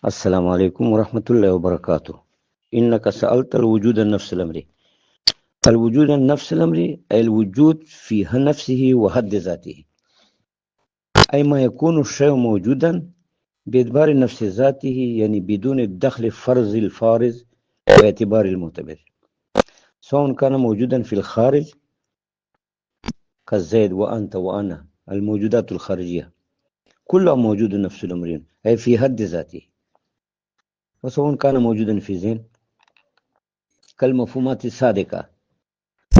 السلام عليكم ورحمة الله وبركاته. إنك سألت الوجود النفس الأمري. الوجود النفس الأمري أي الوجود في نفسه وحد ذاته، أي ما يكون الشيء موجودا باعتبار نفس ذاته، يعني بدون الدخل فرض الفارض باعتبار المعتبر، سواء كان موجودا في الخارج كالزيد وأنت وأنا، الموجودات الخارجية كلها موجود نفس الأمرين أي في حد ذاته، وسواء كان موجودا في ذهن كالمفهومات السابقة،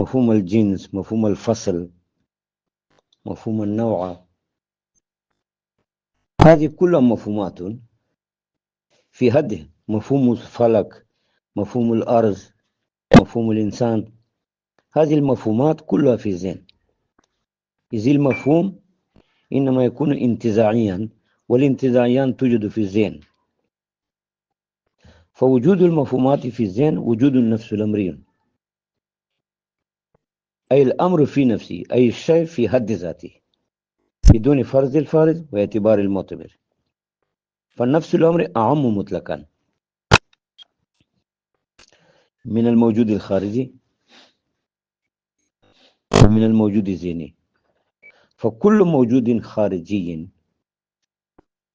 مفهوم الجنس، مفهوم الفصل، مفهوم النوع، هذه كلها مفهومات في حده. مفهوم الفلك، مفهوم الأرض، مفهوم الإنسان، هذه المفهومات كلها في الذهن، إذ المفهوم إنما يكون انتزاعيا، والانتزاعيان توجد في الذهن، فوجود المفهومات في الذهن وجود النفس الأمري، أي الأمر في نفسه، أي الشيء في حد ذاته بدون فرض الفارض واعتبار المعتبر، فالنفس الأمر أعم مطلقا من الموجود الخارجي ومن الموجود الذهني، فكل موجود خارجي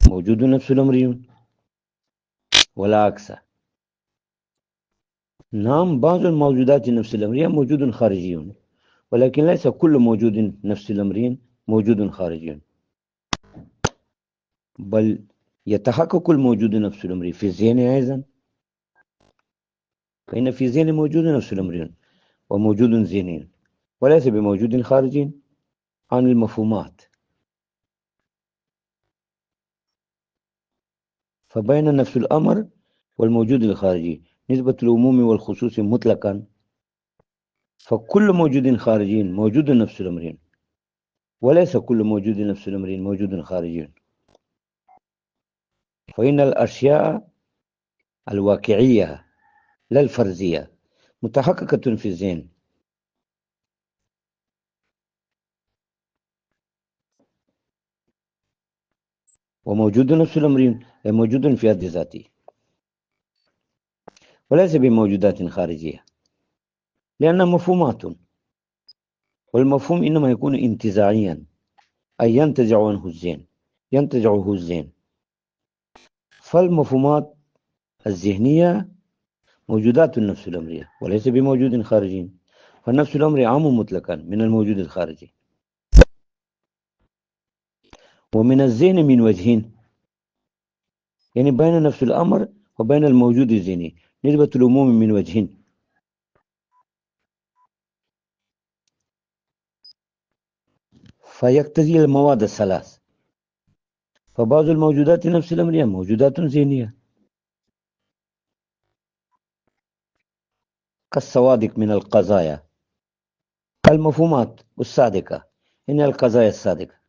موجود نفس الأمر ولا عكس. نعم، بعض الموجودات نفس الأمرية موجود خارجي، ولكن ليس كل موجود نفس الأمرين موجود خارجي، بل يتحقق الموجود نفس الأمر في الذهن أيضا، فإن في الذهن موجود نفس الأمرين وموجود ذهني، وليس بموجود خارجي عن المفهومات. فبين نفس الأمر والموجود الخارجي نسبة العموم والخصوص مطلقا، فكل موجود خارجي موجود نفس الأمرين، وليس كل موجود نفس الأمرين موجود خارجي، فإن الأشياء الواقعية لا الفرضية متحققة في الذهن، وموجود نفس الأمرين موجود في حد ذاته، وليس بموجودات خارجية، لأنها مفهومات، والمفهوم إنما يكون انتزاعيا، أي ينتزع عنه الذهن، ينتزعه الذهن، فالمفهومات الذهنية موجودات النفس الأمرية وليس بموجود خارجي، فالنفس الأمري عام مطلقا من الموجود الخارجي. ومن الذهن من وجهين، يعني بين نفس الأمر وبين الموجود الذهني نسبة العموم من وجهين، فيقتضي المواد الثلاث، فبعض الموجودات نفس الأمرية موجودات ذهنية كالصوادق من القضايا، المفهومات الصادقة إن القضايا الصادقة،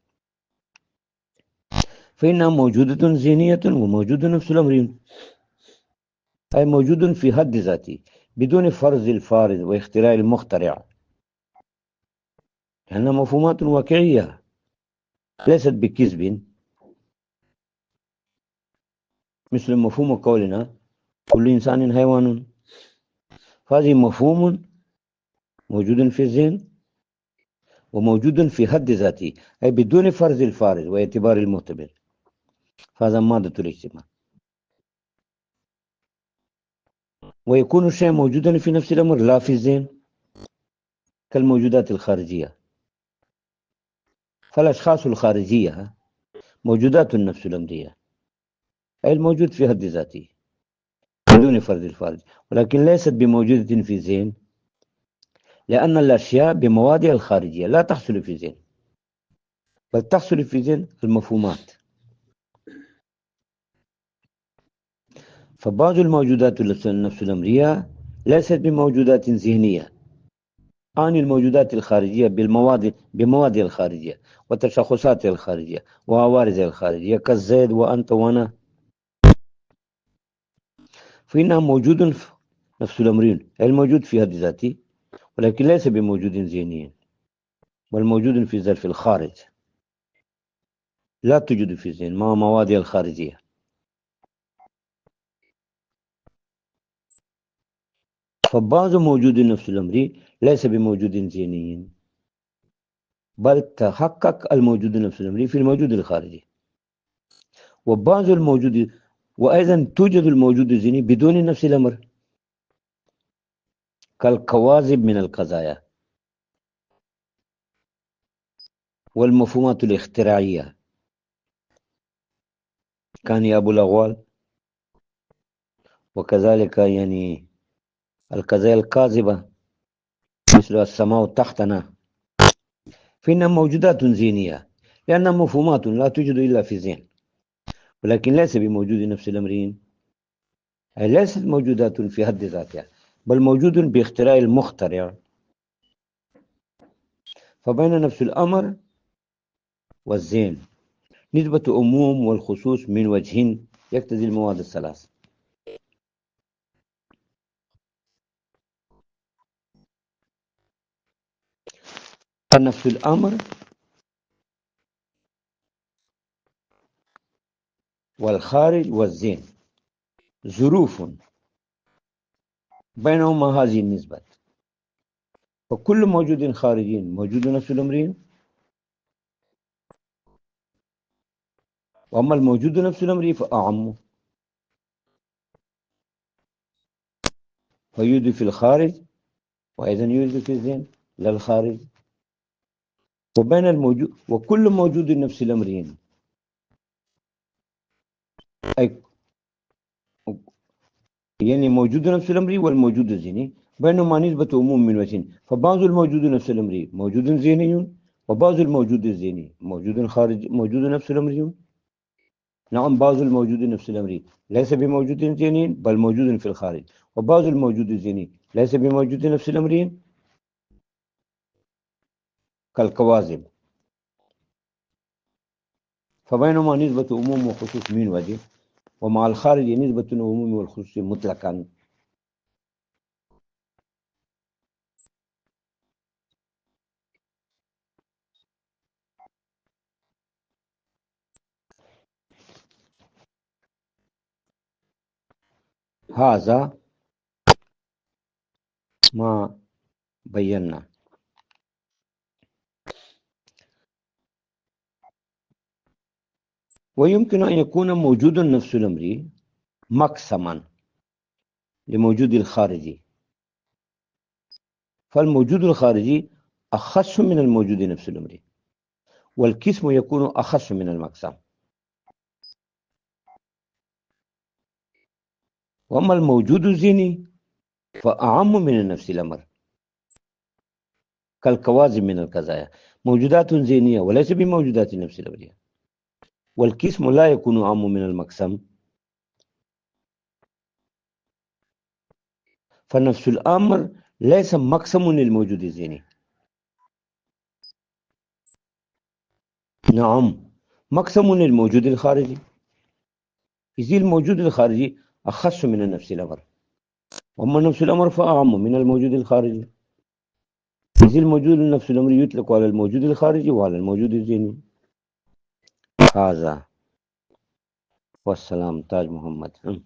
فإنها موجودة ذهنية وموجود نفس الأمرين، أي موجود في حد ذاته بدون فرض الفارض واختراع المخترع، لأنها مفهومات واقعية ليست بكذب، مثل مفهوم قولنا كل إنسان حيوان، فهذه مفهوم موجود في الذهن وموجود في حد ذاته، أي بدون فرض الفارض واعتبار المعتبر، فهذا مادة الاجتماع. ويكون الشيء موجودا في نفس الأمر لا في الذهن كالموجودات الخارجية، فالأشخاص الخارجية موجودات النفس الأمرية، أي الموجود في حد ذاته بدون فرض الفارض، ولكن ليست بموجودة في الذهن، لأن الأشياء بموادها الخارجية لا تحصل في الذهن، بل تحصل في الذهن المفهومات. فبعض الموجودات النفس الأمرية ليست بموجودات ذهنية عن الموجودات الخارجية بمواد الخارجية وتشخصات الخارجية وعوارض الخارجية كالزيد وأنت وأنا، فإنها موجود في نفس الأمرين، أي الموجود في حد ذاته، ولكن ليس بموجود ذهني، بل موجود في ظرف الخارج لا توجد في الذهن مع موادها الخارجية. فبعض موجود النفس الأمري ليس بموجود ذهني، بل تحقق الموجود النفس الأمري في الموجود الخارجي. وبعض الموجود، وأيضا توجد الموجود الذهني بدون نفس الأمر كالكواذب من القضايا والمفهومات الاختراعية كان يا أبو الأغوال، وكذلك يعني القضايا الكاذبة مثل السماء تحتنا، فإنها موجودات ذهنية لأنها مفهومات لا توجد إلا في الذهن، ولكن ليس بموجود نفس الأمرين، أي ليست موجودات في حد ذاتها، بل موجود باختراع المخترع. فبين نفس الأمر والذهن نسبة عموم والخصوص من وجه يقتضي المواد الثلاث. فنفس الأمر والخارج والذهن ظروف بينهما هذه النسبة، فكل موجود خارجي موجود نفس الأمرين، وأما الموجود نفس الأمر فأعم، فيوجد في الخارج وأيضا يوجد في الذهن لا الخارج. وبين الموجود وكل موجود نفس الأمرين، أي يعني موجود نفس الأمر والموجود الذهني بينهما نسبة عموم من وجهين، فبعض الموجود نفس الأمر موجود ذهني، وبعض الموجود الذهني موجود خارج موجود نفس الأمر. نعم، بعض الموجود نفس الأمر ليس بموجود ذهني بل موجود في الخارج، وبعض الموجود الذهني ليس بموجود نفس الأمر كالكواذب، فبينهما نسبة عموم وخصوص من وجه، ومع الخارج نسبة العموم والخصوص مطلقا. هذا ما بينا. ويمكن أن يكون موجود نفس الأمر مقسما لموجود الخارجي، فالموجود الخارجي أخص من الموجود نفس الأمر، والقسم يكون أخص من المقسم. وأما الموجود الذهني فأعم من نفس الأمر كالكواذب من القضايا، موجودات ذهنية وليس بموجودات نفس الأمر، والقسم لا يكون أعم من المقسم. فنفس الأمر ليس مقسم للموجود الذهني، نعم مقسم للموجود الخارجي، إذ الموجود الخارجي أخص من نفس الأمر، وأما نفس الأمر فأعم من الموجود الخارجي، إذ الموجود نفس الأمر يطلق على الموجود الخارجي وعلى الموجود الذهني. هذا والسلام. تاج محمد.